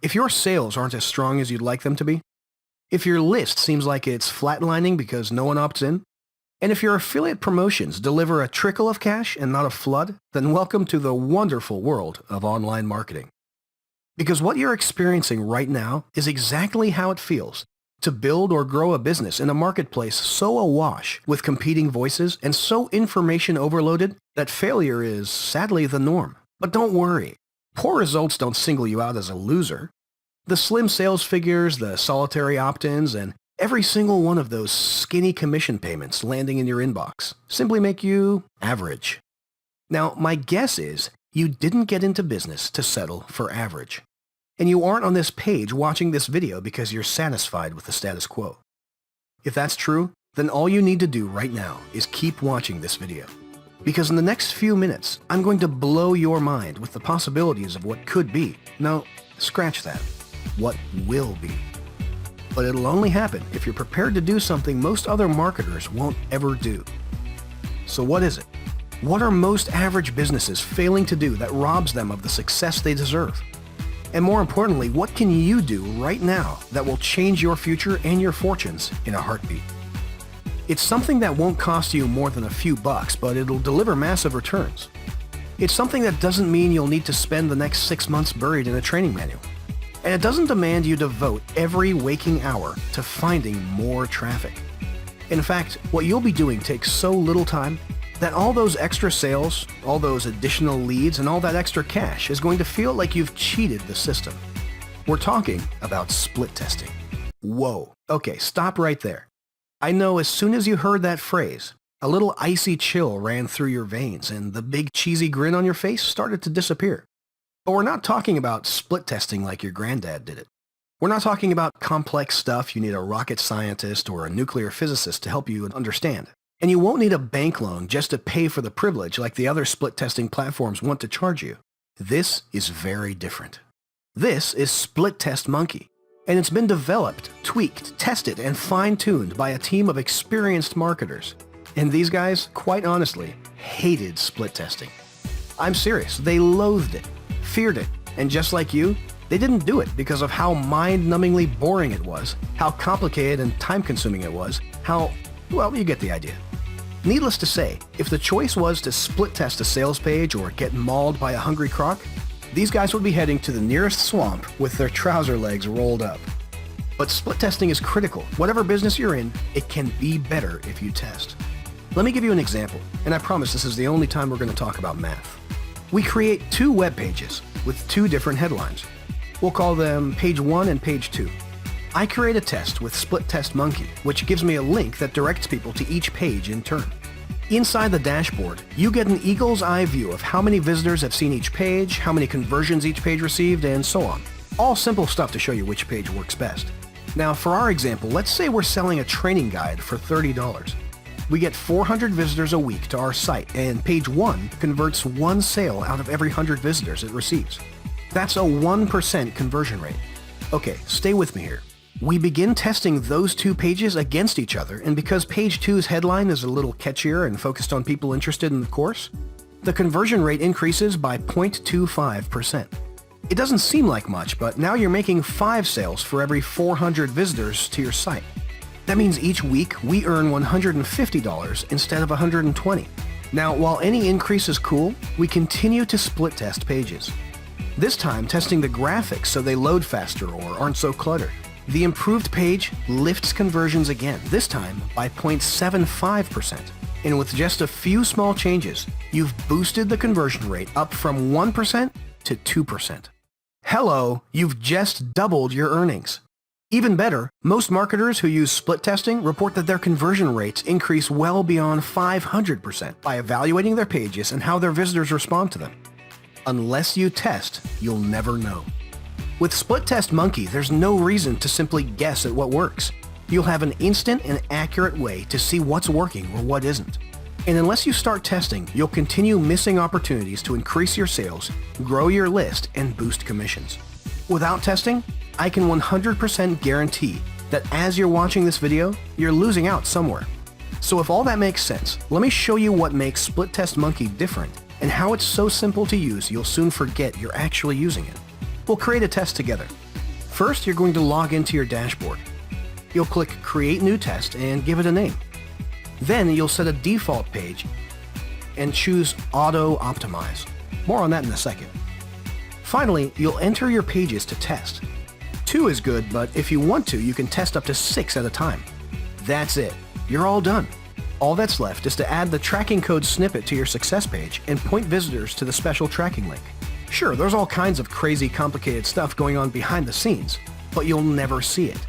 If your sales aren't as strong as you'd like them to be, if your list seems like it's flatlining because no one opts in, and if your affiliate promotions deliver a trickle of cash and not a flood, then welcome to the wonderful world of online marketing. Because what you're experiencing right now is exactly how it feels to build or grow a business in a marketplace so awash with competing voices and so information overloaded that failure is sadly the norm. But don't worry, poor results don't single you out as a loser. The slim sales figures, the solitary opt-ins, and every single one of those skinny commission payments landing in your inbox simply make you average. Now, my guess is you didn't get into business to settle for average. And you aren't on this page watching this video because you're satisfied with the status quo. If that's true, then all you need to do right now is keep watching this video. Because in the next few minutes, I'm going to blow your mind with the possibilities of what could be. No, scratch that. What will be. But it'll only happen if you're prepared to do something most other marketers won't ever do. So what is it? What are most average businesses failing to do that robs them of the success they deserve? And more importantly, what can you do right now that will change your future and your fortunes in a heartbeat? It's something that won't cost you more than a few bucks, but it'll deliver massive returns. It's something that doesn't mean you'll need to spend the next 6 months buried in a training manual. And it doesn't demand you devote every waking hour to finding more traffic. In fact, what you'll be doing takes so little time that all those extra sales, all those additional leads, and all that extra cash is going to feel like you've cheated the system. We're talking about split testing. Whoa. Okay, stop right there. I know as soon as you heard that phrase, a little icy chill ran through your veins and the big cheesy grin on your face started to disappear. But we're not talking about split testing like your granddad did it. We're not talking about complex stuff you need a rocket scientist or a nuclear physicist to help you understand. And you won't need a bank loan just to pay for the privilege like the other split testing platforms want to charge you. This is very different. This is Split Test Monkey, and it's been developed, tweaked, tested, and fine-tuned by a team of experienced marketers. And these guys, quite honestly, hated split testing. I'm serious, they loathed it, feared it, and just like you, they didn't do it because of how mind-numbingly boring it was, how complicated and time-consuming it was, well, you get the idea. Needless to say, if the choice was to split test a sales page or get mauled by a hungry croc, these guys would be heading to the nearest swamp with their trouser legs rolled up. But split testing is critical. Whatever business you're in, it can be better if you test. Let me give you an example, and I promise this is the only time we're going to talk about math. We create 2 web pages with 2 different headlines. We'll call them page 1 and page 2. I create a test with Split Test Monkey, which gives me a link that directs people to each page in turn. Inside the dashboard, you get an eagle's eye view of how many visitors have seen each page, how many conversions each page received, and so on. All simple stuff to show you which page works best. Now, for our example, let's say we're selling a training guide for $30. We get 400 visitors a week to our site, and page 1 converts 1 sale out of every 100 visitors it receives. That's a 1% conversion rate. Okay, stay with me here. We begin testing those 2 pages against each other, and because page 2's headline is a little catchier and focused on people interested in the course, the conversion rate increases by 0.25%. It doesn't seem like much, but now you're making 5 sales for every 400 visitors to your site. That means each week we earn $150 instead of $120. Now, while any increase is cool, we continue to split test pages. This time testing the graphics so they load faster or aren't so cluttered. The improved page lifts conversions again, this time by 0.75%. And with just a few small changes, you've boosted the conversion rate up from 1% to 2%. Hello, you've just doubled your earnings. Even better, most marketers who use split testing report that their conversion rates increase well beyond 500% by evaluating their pages and how their visitors respond to them. Unless you test, you'll never know. With Split Test Monkey, there's no reason to simply guess at what works. You'll have an instant and accurate way to see what's working or what isn't. And unless you start testing, you'll continue missing opportunities to increase your sales, grow your list, and boost commissions. Without testing, I can 100% guarantee that as you're watching this video, you're losing out somewhere. So if all that makes sense, let me show you what makes Split Test Monkey different and how it's so simple to use you'll soon forget you're actually using it. We'll create a test together. First, you're going to log into your dashboard. You'll click Create New Test and give it a name. Then you'll set a default page and choose Auto Optimize. More on that in a second. Finally, you'll enter your pages to test. 2 is good, but if you want to, you can test up to 6 at a time. That's it. You're all done. All that's left is to add the tracking code snippet to your success page and point visitors to the special tracking link. Sure, there's all kinds of crazy complicated stuff going on behind the scenes, but you'll never see it.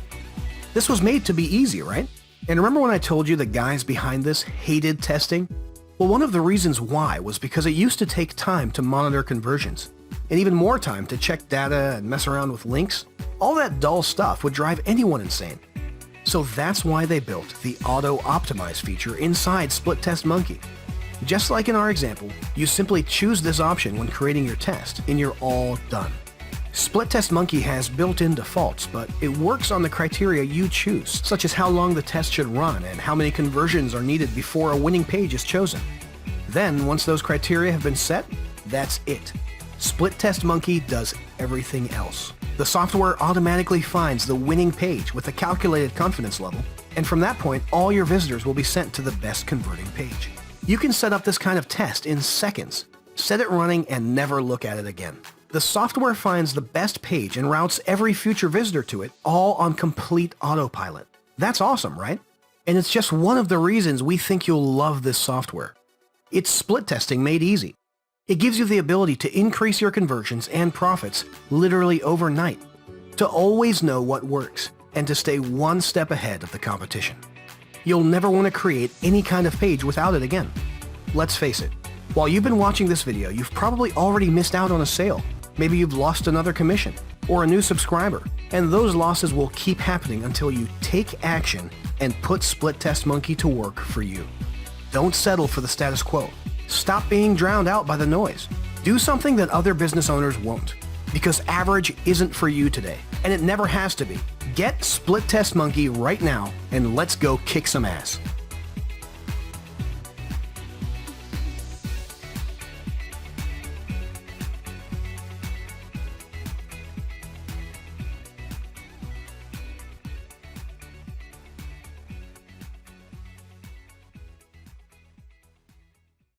This was made to be easy, right? And remember when I told you the guys behind this hated testing? Well, one of the reasons why was because it used to take time to monitor conversions, and even more time to check data and mess around with links. All that dull stuff would drive anyone insane. So that's why they built the Auto Optimize feature inside Split Test Monkey. Just like in our example, you simply choose this option when creating your test, and you're all done. Split Test Monkey has built-in defaults, but it works on the criteria you choose, such as how long the test should run and how many conversions are needed before a winning page is chosen. Then, once those criteria have been set, that's it. Split Test Monkey does everything else. The software automatically finds the winning page with a calculated confidence level, and from that point, all your visitors will be sent to the best converting page. You can set up this kind of test in seconds. Set it running and never look at it again. The software finds the best page and routes every future visitor to it, all on complete autopilot. That's awesome, right? And it's just one of the reasons we think you'll love this software. It's split testing made easy. It gives you the ability to increase your conversions and profits literally overnight, to always know what works, and to stay one step ahead of the competition. You'll never want to create any kind of page without it again. Let's face it, while you've been watching this video, you've probably already missed out on a sale. Maybe you've lost another commission or a new subscriber, and those losses will keep happening until you take action and put Split Test Monkey to work for you. Don't settle for the status quo. Stop being drowned out by the noise. Do something that other business owners won't, because average isn't for you today, and it never has to be. Get Split Test Monkey right now, and let's go kick some ass.